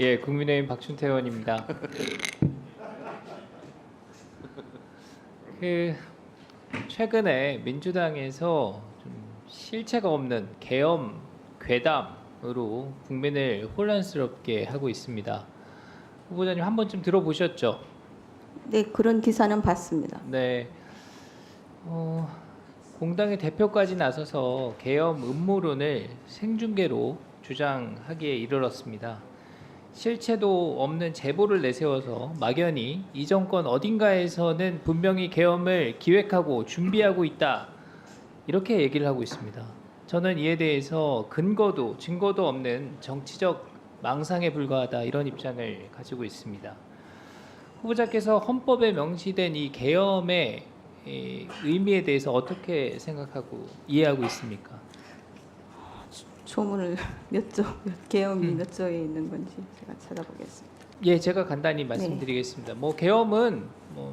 예, 국민의힘 박준태 의원입니다. 최근에 민주당에서 좀 실체가 없는 계엄, 괴담으로 국민을 혼란스럽게 하고 있습니다. 후보자님 한 번쯤 들어보셨죠? 네, 그런 기사는 봤습니다. 네. 공당의 대표까지 나서서 계엄 음모론을 생중계로 주장하기에 이르렀습니다. 실체도 없는 제보를 내세워서 막연히 이 정권 어딘가에서는 분명히 계엄을 기획하고 준비하고 있다, 이렇게 얘기를 하고 있습니다. 저는 이에 대해서 근거도 증거도 없는 정치적 망상에 불과하다, 이런 입장을 가지고 있습니다. 후보자께서 헌법에 명시된 이 계엄의 의미에 대해서 어떻게 생각하고 이해하고 있습니까? 조문을 계엄이 몇 조에 있는 건지 제가 찾아보겠습니다. 예, 제가 간단히 말씀드리겠습니다. 계엄은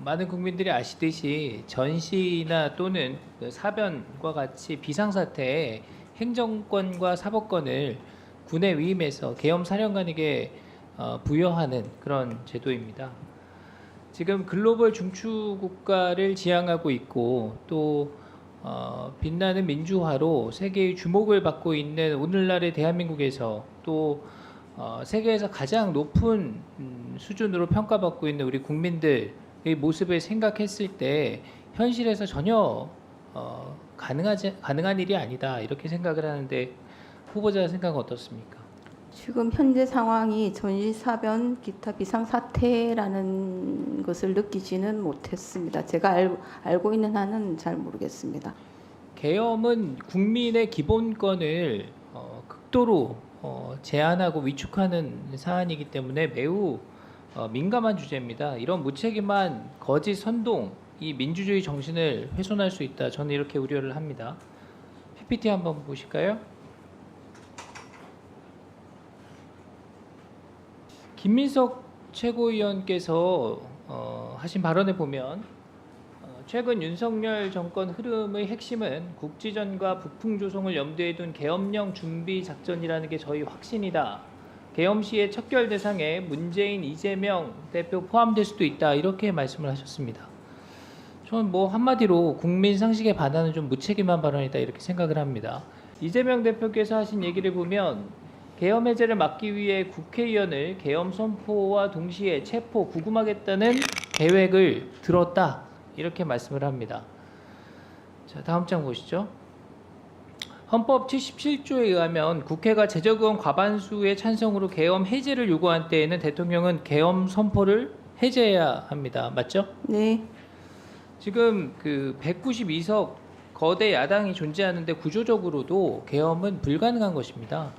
많은 국민들이 아시듯이 전시나 또는 그 사변과 같이 비상사태에 행정권과 사법권을 군에 위임해서 계엄 사령관에게 부여하는 그런 제도입니다. 지금 글로벌 중추 국가를 지향하고 있고 또 빛나는 민주화로 세계의 주목을 받고 있는 오늘날의 대한민국에서 또 세계에서 가장 높은 수준으로 평가받고 있는 우리 국민들의 모습을 생각했을 때 현실에서 전혀 가능한 일이 아니다, 이렇게 생각을 하는데 후보자 생각은 어떻습니까? 지금 현재 상황이 전시사변 기타 비상사태라는 것을 느끼지는 못했습니다. 제가 알고 있는 한은 잘 모르겠습니다. 계엄은 국민의 기본권을 극도로 제한하고 위축하는 사안이기 때문에 매우 민감한 주제입니다. 이런 무책임한 거짓 선동, 이 민주주의 정신을 훼손할 수 있다, 저는 이렇게 우려를 합니다. PPT 한번 보실까요? 김민석 최고위원께서 하신 발언에 보면 최근 윤석열 정권 흐름의 핵심은 국지전과 북풍 조성을 염두에 둔 계엄령 준비 작전이라는 게 저희 확신이다. 계엄 시의 척결 대상에 문재인, 이재명 대표 포함될 수도 있다, 이렇게 말씀을 하셨습니다. 저는 한마디로 국민 상식에 반하는 좀 무책임한 발언이다, 이렇게 생각을 합니다. 이재명 대표께서 하신 얘기를 보면 계엄 해제를 막기 위해 국회의원을 계엄 선포와 동시에 체포, 구금하겠다는 계획을 들었다, 이렇게 말씀을 합니다. 자, 다음 장 보시죠. 헌법 77조에 의하면 국회가 제적의원 과반수의 찬성으로 계엄 해제를 요구한 때에는 대통령은 계엄 선포를 해제해야 합니다. 맞죠? 네. 지금 그 192석 거대 야당이 존재하는데 구조적으로도 계엄은 불가능한 것입니다.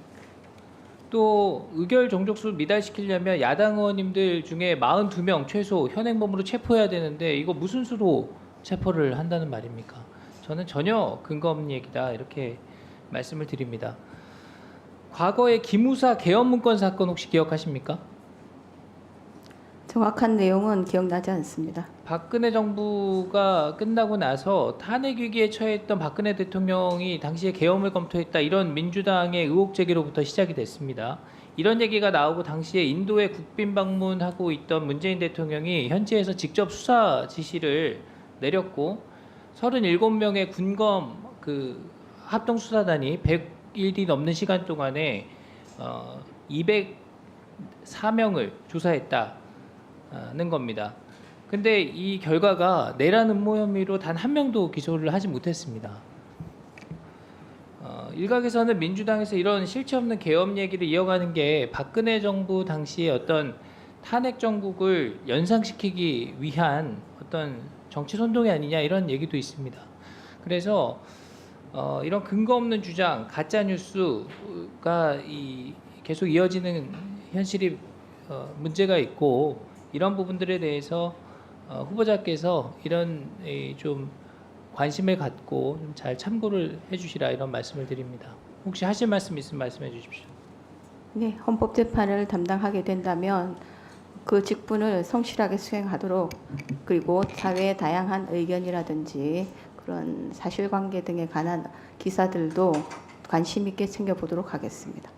또 의결 정족수를 미달시키려면 야당 의원님들 중에 42명 최소 현행범으로 체포해야 되는데 이거 무슨 수로 체포를 한다는 말입니까? 저는 전혀 근거 없는 얘기다, 이렇게 말씀을 드립니다. 과거에 기무사 계엄 문건 사건 혹시 기억하십니까? 정확한 내용은 기억나지 않습니다. 박근혜 정부가 끝나고 나서 탄핵 위기에 처했던 박근혜 대통령이 당시에 계엄을 검토했다, 이런 민주당의 의혹 제기로부터 시작이 됐습니다. 이런 얘기가 나오고 당시에 인도에 국빈 방문하고 있던 문재인 대통령이 현지에서 직접 수사 지시를 내렸고 37명의 군검 합동수사단이 100일이 넘는 시간 동안에 204명을 조사했다는 겁니다. 근데 이 결과가 내란 음모 혐의로 단 한 명도 기소를 하지 못했습니다. 일각에서는 민주당에서 이런 실체 없는 계엄 얘기를 이어가는 게 박근혜 정부 당시에 어떤 탄핵 정국을 연상시키기 위한 어떤 정치 선동이 아니냐, 이런 얘기도 있습니다. 그래서 이런 근거 없는 주장, 가짜 뉴스가 계속 이어지는 현실이 문제가 있고, 이런 부분들에 대해서 후보자께서 이런 좀 관심을 갖고 좀 잘 참고를 해주시라, 이런 말씀을 드립니다. 혹시 하실 말씀 있으면 말씀해 주십시오. 네, 헌법재판을 담당하게 된다면 그 직분을 성실하게 수행하도록, 그리고 사회의 다양한 의견이라든지 그런 사실관계 등에 관한 기사들도 관심 있게 챙겨보도록 하겠습니다.